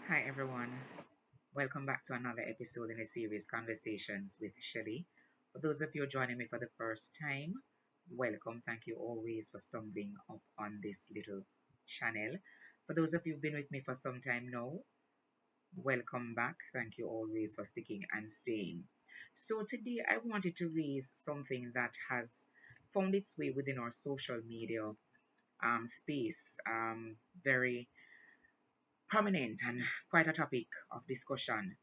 Hi everyone, welcome back to another episode in the series Conversations with Shelly. For those of you joining me for the first time, welcome. Thank you always for stumbling up on this little channel. For those of you who've been with me for some time now, welcome back. Thank you always for sticking and staying. So today I wanted to raise something that has found its way within our social media space very prominent and quite a topic of discussion.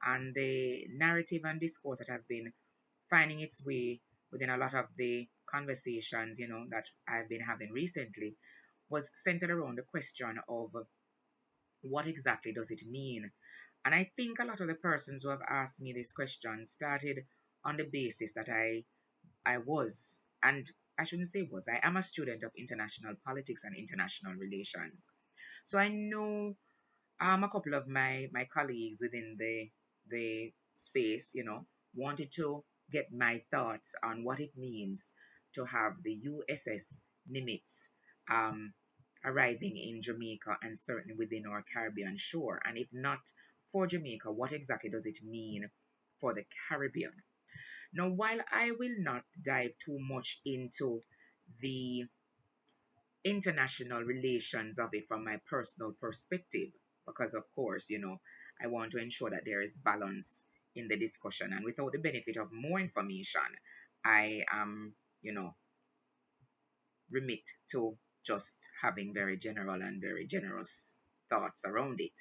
And the narrative and discourse that has been finding its way within a lot of the conversations, that I've been having recently was centered around the question of what exactly does it mean? And I think a lot of the persons who have asked me this question started on the basis that I was, and I shouldn't say was, I am a student of international politics and international relations. So I know a couple of my colleagues within the space, wanted to get my thoughts on what it means to have the USS Nimitz um, arriving in Jamaica and certainly within our Caribbean shore. And if not for Jamaica, what exactly does it mean for the Caribbean? Now, while I will not dive too much into the international relations of it from my personal perspective, because of course, I want to ensure that there is balance in the discussion. And without the benefit of more information, I am, remit to just having very general and very generous thoughts around it.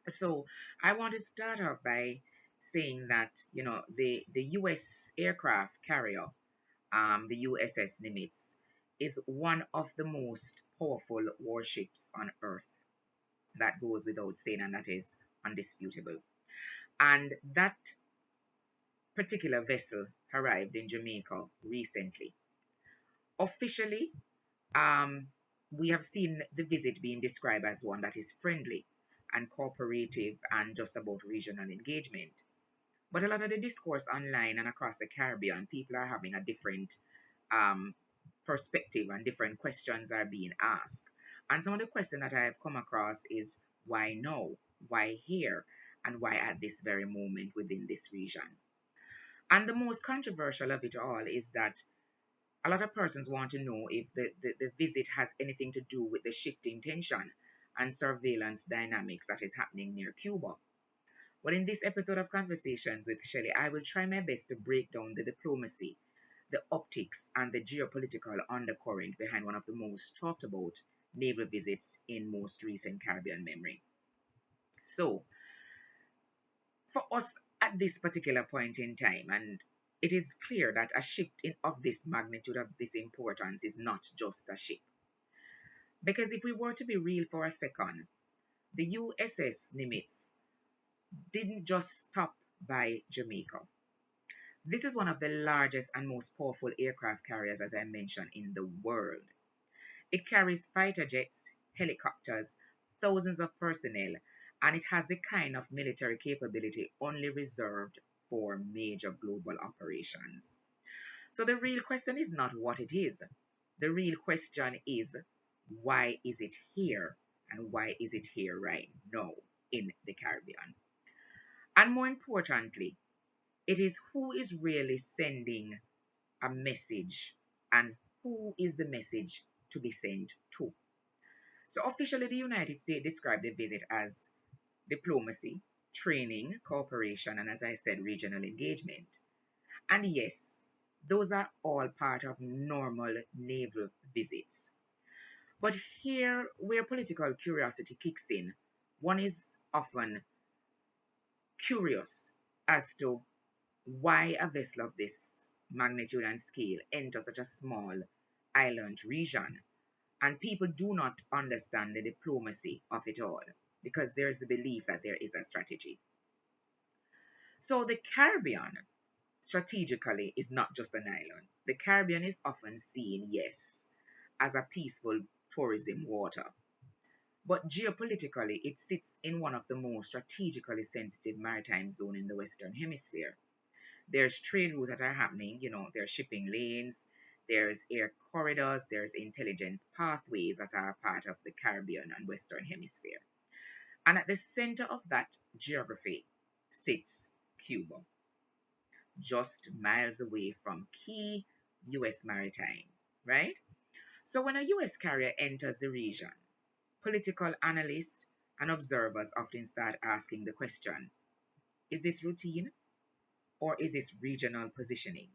So I want to start off by saying that, the US aircraft carrier, the USS Nimitz, is one of the most powerful warships on Earth. That goes without saying, and that is undisputable. And that particular vessel arrived in Jamaica recently. Officially, um, we have seen the visit being described as one that is friendly and cooperative and just about regional engagement. But a lot of the discourse online and across the Caribbean, people are having a different um, perspective and different questions are being asked. And some of the questions that I have come across is why now? Why here? And why at this very moment within this region? And the most controversial of it all is that a lot of persons want to know if the visit has anything to do with the shifting tension and surveillance dynamics that is happening near Cuba. Well, in this episode of Conversations with Shelley, I will try my best to break down the diplomacy, the optics, and the geopolitical undercurrent behind one of the most talked about naval visits in most recent Caribbean memory. So, for us at this particular point in time, and it is clear that a ship of this magnitude, of this importance, is not just a ship. Because if we were to be real for a second, the USS Nimitz didn't just stop by Jamaica. This is one of the largest and most powerful aircraft carriers, as I mentioned, in the world. It carries fighter jets, helicopters, thousands of personnel, and it has the kind of military capability only reserved for major global operations. So the real question is not what it is. The real question is why is it here and why is it here right now in the Caribbean? And more importantly, it is who is really sending a message and who is the message to be sent to. So officially, the United States described the visit as diplomacy, training, cooperation, and as I said, regional engagement. And yes, those are all part of normal naval visits. But here, where political curiosity kicks in, one is often curious as to why a vessel of this magnitude and scale enters such a small island region. And people do not understand the diplomacy of it all because there is the belief that there is a strategy. So the Caribbean strategically is not just an island. The Caribbean is often seen, yes, as a peaceful tourism water. But geopolitically, it sits in one of the most strategically sensitive maritime zones in the Western Hemisphere. There's trade routes that are happening, there's shipping lanes, there's air corridors, there's intelligence pathways that are part of the Caribbean and Western Hemisphere. And at the center of that geography sits Cuba, just miles away from key US maritime, right? So when a US carrier enters the region, political analysts and observers often start asking the question, is this routine or is this regional positioning?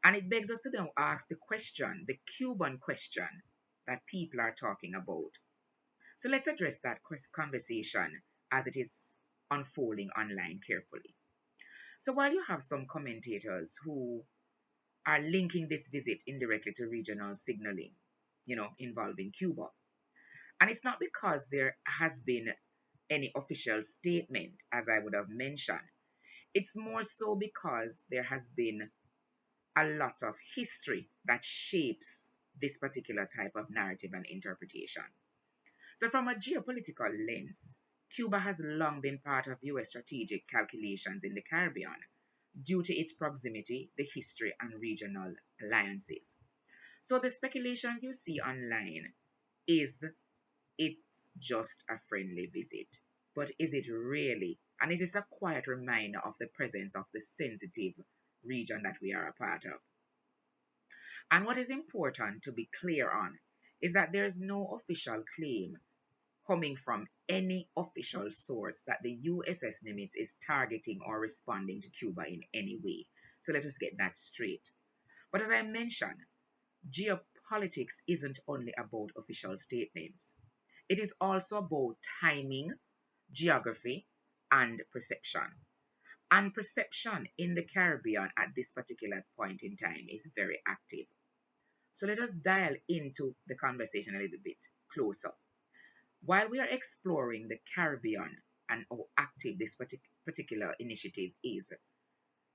And it begs us to now ask the question, the Cuban question that people are talking about. So let's address that conversation as it is unfolding online carefully. So while you have some commentators who are linking this visit indirectly to regional signaling, involving Cuba, and it's not because there has been any official statement, as I would have mentioned. It's more so because there has been a lot of history that shapes this particular type of narrative and interpretation. So, from a geopolitical lens, Cuba has long been part of US strategic calculations in the Caribbean due to its proximity, the history, and regional alliances. So, the speculations you see online is it's just a friendly visit. But is it really? And it is a quiet reminder of the presence of the sensitive region that we are a part of. And what is important to be clear on is that there is no official claim coming from any official source that the USS Nimitz is targeting or responding to Cuba in any way. So let us get that straight. But as I mentioned, geopolitics isn't only about official statements. It is also about timing, geography, and perception. And perception in the Caribbean at this particular point in time is very active. So let us dial into the conversation a little bit closer. While we are exploring the Caribbean and how active this particular initiative is,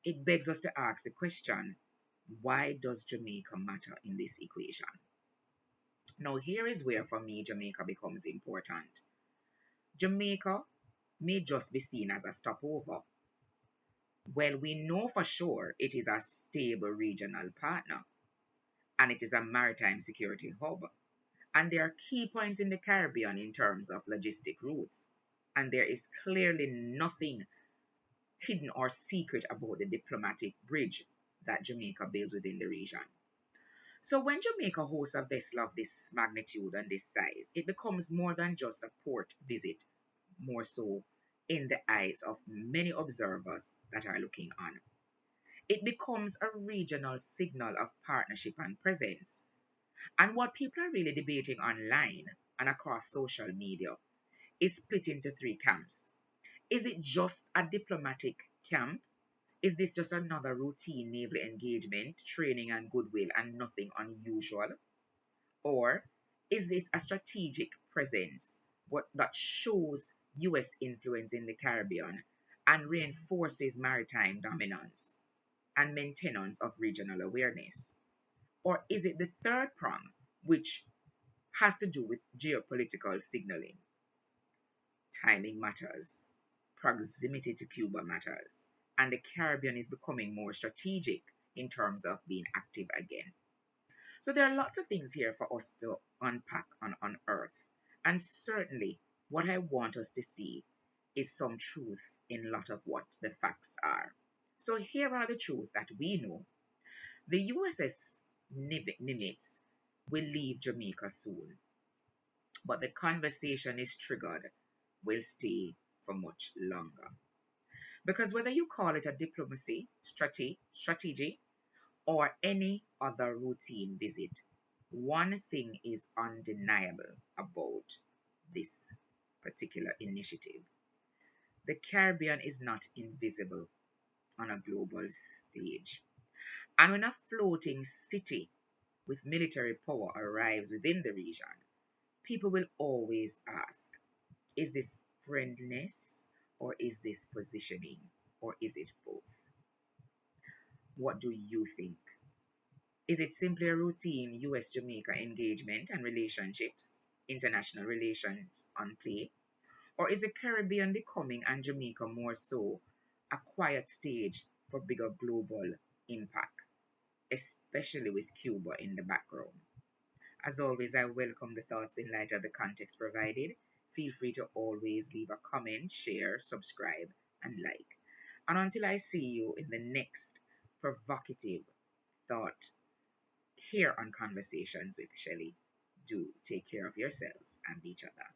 it begs us to ask the question, why does Jamaica matter in this equation? Now, here is where, for me, Jamaica becomes important. Jamaica may just be seen as a stopover. Well, we know for sure it is a stable regional partner and it is a maritime security hub. And there are key points in the Caribbean in terms of logistic routes. And there is clearly nothing hidden or secret about the diplomatic bridge that Jamaica builds within the region. So when Jamaica hosts a vessel of this magnitude and this size, it becomes more than just a port visit, more so in the eyes of many observers that are looking on. It becomes a regional signal of partnership and presence. And what people are really debating online and across social media is split into three camps. Is it just a diplomatic camp? Is this just another routine naval engagement, training and goodwill, and nothing unusual? Or is it a strategic presence that shows US influence in the Caribbean and reinforces maritime dominance and maintenance of regional awareness? Or is it the third prong, which has to do with geopolitical signaling? Timing matters, proximity to Cuba matters, and the Caribbean is becoming more strategic in terms of being active again. So there are lots of things here for us to unpack and unearth. And certainly, what I want us to see is some truth in a lot of what the facts are. So here are the truths that we know. The USS Nimitz will leave Jamaica soon, but the conversation is triggered will stay for much longer. Because whether you call it a diplomacy, strategy, or any other routine visit, one thing is undeniable about this particular initiative. The Caribbean is not invisible on a global stage. And when a floating city with military power arrives within the region, people will always ask, is this friendliness or is this positioning or is it both? What do you think? Is it simply a routine US Jamaica engagement and relationships, international relations on play? Or is the Caribbean becoming and Jamaica more so a quiet stage for bigger global impact, especially with Cuba in the background? As always, I welcome the thoughts in light of the context provided. Feel free to always leave a comment, share, subscribe, and like. And until I see you in the next provocative thought here on Conversations with Shelley, do take care of yourselves and each other.